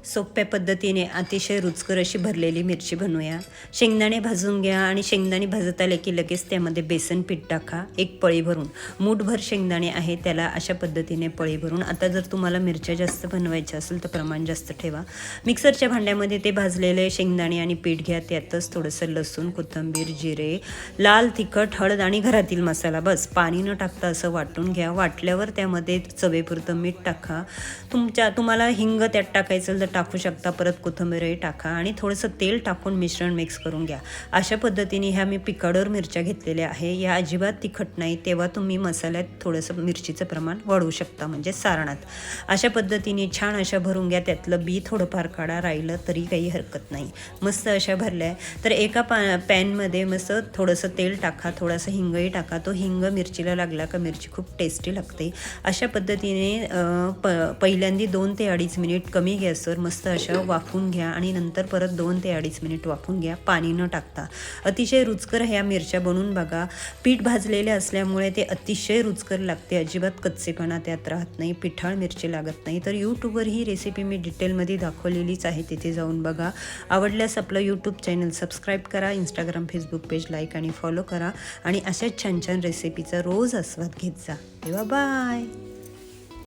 सोप्या पद्धतीने अतिशय रुचकर अशी भरलेली मिरची बनवूया। शेंगदाणे भाजून घ्या आणि शेंगदाणे भाजत आले की लगेच त्यामध्ये बेसन पीठ टाका, एक पळी भरून। मूठभर शेंगदाणे आहे त्याला अशा पद्धतीने पळी भरून। आता जर तुम्हाला मिरच्या जास्त बनवायच्या असेल तर प्रमाण जास्त ठेवा। मिक्सरच्या भांड्यामध्ये ते भाजलेले शेंगदाणे आणि पीठ घ्या, त्यातच थोडंसं लसूण, कोथिंबीर, जिरे, लाल तिखट, हळद आणि घरातील मसाला, बस पाणी न टाकता असं वाटून घ्या। वाटल्यावर त्यामध्ये चवीपुरतं मीठ टाका। तुम्हाला हिंग त्यात टाकायचं तर टाकू शकता, परत कोथिंबीरही टाका आणि थोडंसं तेल टाकून मिश्रण मिक्स करून घ्या। अशा पद्धतीने ह्या मी पिकाडोर मिरच्या घेतलेल्या आहे, या अजिबात तिखट नाही, तेव्हा तुम्ही मसाल्यात थोडंसं मिरचीचं प्रमाण वाढवू शकता, म्हणजे सारणात। अशा पद्धतीने छान अशा भरून घ्या, त्यातलं बी थोडंफार काढा, राहिलं तरी काही हरकत नाही। मस्त अशा भरल्या तर एका पॅनमध्ये मस्त थोडंसं तेल टाका, थोडासा हिंगही टाका। तो हिंग मिरचीला लागला का मिरची खूप टेस्टी लागते। अशा पद्धतीने पहिल्यांदा 2 ते 2.5 मिनिट कमी गॅसवर मस्त अशा वाफून घ्या आणि नंतर परत 2 ते 2.5 मिनिट वाफून घ्या, पाणी न टाकता। अतिशय रुचकर ह्या मिरच्या बनवून बघा। पीठ भाजलेले असल्यामुळे ते अतिशय रुचकर लागते, अजिबात कच्चेपणा त्यात राहत नाही, पिठाळ मिरची लागत नाही। तर यूट्यूबवर ही रेसिपी मी डिटेलमध्ये दाखवलेलीच आहे, तिथे जाऊन बघा। आवडल्यास आपलं यूट्यूब चॅनल सबस्क्राईब करा, इंस्टाग्राम फेसबुक पेज लाईक आणि फॉलो करा आणि अशाच छान छान रेसिपीचा रोज आस्वाद घेत जा। तेव्हा बाय।